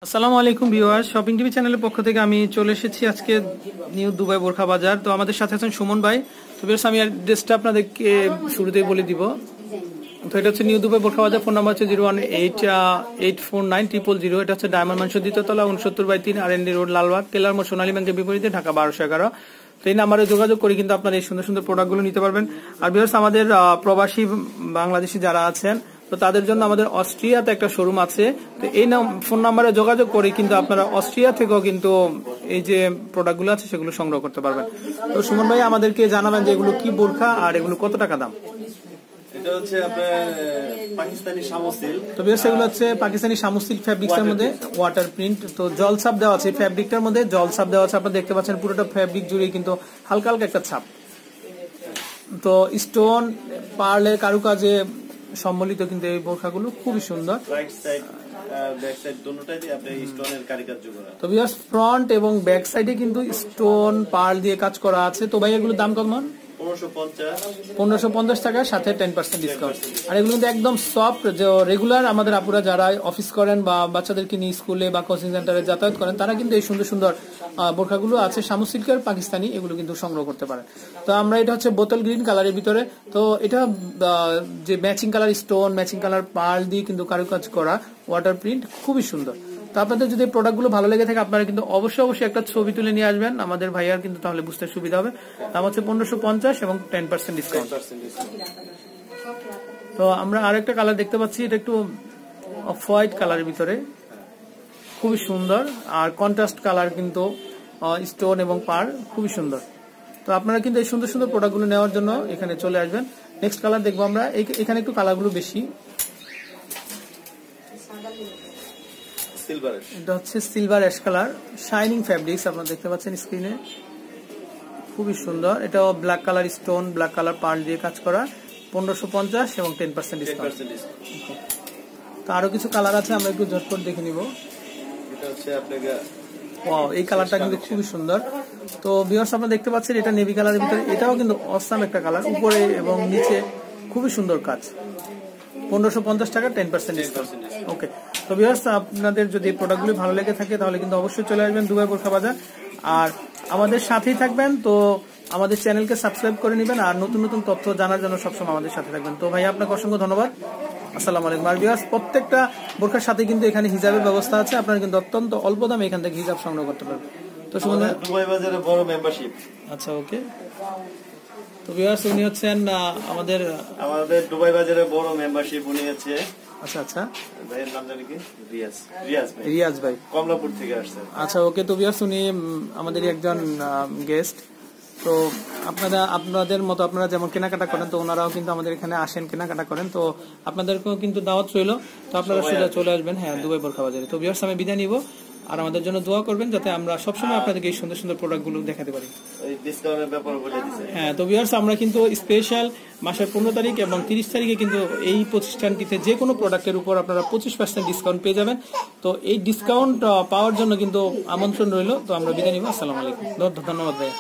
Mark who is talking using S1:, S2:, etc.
S1: আসসালামু আলাইকুম viewers, shopping TV চ্যানেলের পক্ষ থেকে আমি চলে এসেছি আজকে নিউ দুবাই বোরখা বাজার। তো আমাদের সাথে আছেন সুমন ভাই। তো ভিউয়ার্স, আমি অ্যাড্রেসটা আপনাদেরকে শুরুতেই বলে দিব। তো এটা হচ্ছে নিউ দুবাই বোরখা বাজার। ফোন নাম্বার হচ্ছে 018849000। এটা হচ্ছে ডায়মন্ড মানসুর দ্বিতীয়তলা 69/3 RND রোড, লালবাগ, কেলার মোড়, সোনালী ব্যাংকের বিপরীতে, ঢাকা 1211। তো এই নাম্বারে যোগাযোগ করে কিন্তু আপনারা এই সুন্দর সুন্দর প্রোডাক্টগুলো নিতে পারবেন। আর ভিউয়ার্স, আমাদের প্রবাসী বাংলাদেশি যারা আছেন তো তাদের জন্য আমাদের অস্ট্রিয়াতে একটা শোরুম আছে। তো এই ফোন নাম্বারে যোগাযোগ করে কিন্তু আপনারা অস্ট্রিয়া থেকেও কিন্তু এই যে প্রোডাক্টগুলো আছে সেগুলো সংগ্রহ করতে পারবেন। তো সুমন ভাই আমাদেরকে জানাবেন যে এগুলো কি বোরখা আর এগুলো কত টাকা দাম।
S2: এটা হচ্ছে আপনার পাকিস্তানি শামু সিল্ক।
S1: তো ভিউয়ার্স, এগুলো হচ্ছে পাকিস্তানি শামু সিল্ক ফ্যাব্রিক্সের মধ্যে ওয়াটার প্রিন্ট। তো জল ছাপ দেওয়া আছে ফ্যাব্রিকটার মধ্যে, জল ছাপ দেওয়া আছে। আপনারা দেখতে পাচ্ছেন পুরোটা ফ্যাব্রিক জুড়ে কিন্তু হালকা হালকা একটা ছাপ। তো স্টোন পার্লের কারুকাজে সম্বলিত কিন্তু এই বোরখাগুলো খুবই সুন্দর।
S2: রাইট সাইড ব্যাক সাইড দুটোটাই আপনি স্টোনের কারুকার্য করা।
S1: তো ভিউয়ার্স, ফ্রন্ট এবং ব্যাক সাইডে কিন্তু স্টোন পার্ল দিয়ে কাজ করা আছে। তো ভাই এগুলোর দাম কেমন? 1550 টাকার সাথে 10% ডিসকাউন্ট। আর এগুলো কিন্তু একদম সফট, যে রেগুলার আমাদের আপুরা যারা অফিস করেন বা বাচ্চাদেরকে নিয়ে স্কুলে বা কোচিং সেন্টারে যাতায়াত করেন তারা কিন্তু এই সুন্দর সুন্দর বোরখাগুলো আছে শামু সিল্কের পাকিস্তানি, এগুলো কিন্তু সংগ্রহ করতে পারেন। তো আমরা এটা হচ্ছে বোতল গ্রিন কালারের ভিতরে। তো এটা যে matching colour stone, matching colour pearl দিয়ে কিন্তু কারুকাজ করা ওয়াটার প্রিন্ট, খুবই সুন্দর। তো আপনাদের যদি প্রোডাক্টগুলো ভালো লেগে থাকে আপনারা কিন্তু অবশ্যই একটা ছবি তুলে নিয়ে আসবেন আমাদের ভাইয়ার, কিন্তু তাহলে বুঝতে সুবিধা হবে। দাম হচ্ছে 1550 এবং 10% ডিসকাউন্ট। তো আমরা আরেকটা কালার দেখতে পাচ্ছি, এটা একটু অফ হোয়াইট কালারের ভিতরে, খুবই সুন্দর। আর কন্ট্রাস্ট কালার কিন্তু স্টোন এবং পার, খুবই সুন্দর। তো আপনারা কিন্তু এই সুন্দর সুন্দর প্রোডাক্টগুলো নেওয়ার জন্য এখানে চলে আসবেন। নেক্সট কালার দেখবো আমরা, এখানে একটু কালারগুলো বেশি। এটা হচ্ছে silver ash colour, shining fabrics, আপনারা দেখতে পাচ্ছেন স্ক্রিনে, খুবই সুন্দর। এটাও black colour stone, black colour pearl দিয়ে কাজ করা, 1550 এবং 10% ডিসকাউন্ট। তো আরো কিছু কালার আছে, আমরা একটু ঝটপট দেখে নিব।
S2: এটা হচ্ছে আপনাকে
S1: ওয়াও, এই কালারটা কিন্তু খুবই সুন্দর। তো ভিউয়ার্স, আপনারা দেখতে পাচ্ছেন এটা নেভি কালারের ভিতরে, এটাও কিন্তু অসাম একটা কালার, উপরে এবং নিচে খুবই সুন্দর কাজ। 1550 টাকা 10% ডিসকাউন্ট। ওকে, তো ভিউয়ার্স, আপনাদের যদি প্রোডাক্টগুলি ভালো লেগে থাকে তাহলে কিন্তু অবশ্যই চলে আসবেন দুবাই বোরখা বাজার। আর আমাদের সাথেই থাকবেন, তো আমাদের চ্যানেলকে সাবস্ক্রাইব করে নেবেন আর নতুন নতুন তথ্য জানার জন্য সবসময় আমাদের সাথে থাকবেন। তো ভাই আপনাকে অসংখ্য ধন্যবাদ। আসসালামু আলাইকুম। আর ভিউয়ার্স, প্রত্যেকটা বোরখার সাথে কিন্তু এখানে হিজাবের ব্যবস্থা আছে, আপনারা কিন্তু অত্যন্ত অল্প দামে এখান থেকে হিজাব সংগ্রহ করতে পারবেন। তো
S2: দুবাই বাজারে বড় মেম্বারশিপ।
S1: আচ্ছা, ওকে। তো ভিউয়ার্স, উনি হচ্ছেন আমাদের
S2: দুবাই বাজারে বড় মেম্বারশিপ, উনি হচ্ছে
S1: আচ্ছা
S2: ভাইয়ের নাম জানি কি, রিয়াজ ভাই কমলাপুর থেকে আসছে।
S1: আচ্ছা, ওকে। তো ভিউয়ার্স, উনি আমাদের একজন গেস্ট। তো আপনাদের মতো আপনারা যেমন কেনাকাটা করেন, তো ওনারাও কিন্তু আমাদের এখানে আসেন, কেনাকাটা করেন। তো আপনাদেরকেও কিন্তু দাওয়াত রইল, তো আপনারা সোজা চলে আসবেন হ্যাঁ দুবাই বোরখা বাজারে। তো ভিউয়ার্স, আমি বিদায় নিব, আর আমাদের জন্য দোয়া করবেন যাতে আমরা সবসময় আপনাদেরকে এই সুন্দর সুন্দর প্রোডাক্টগুলো দেখাতে পারি। হ্যাঁ, তো ভিউয়ার্স, আমরা কিন্তু স্পেশাল মাসের 15 তারিখ এবং 30 তারিখে কিন্তু এই প্রতিষ্ঠানটিতে যে কোনো প্রোডাক্টের উপর আপনারা 25% ডিসকাউন্ট পেয়ে যাবেন। তো এই ডিসকাউন্ট পাওয়ার জন্য কিন্তু আমন্ত্রণ রইল। তো আমরা বিদায় নিব। আসসালামু আলাইকুম। ধন্যবাদ ভাই।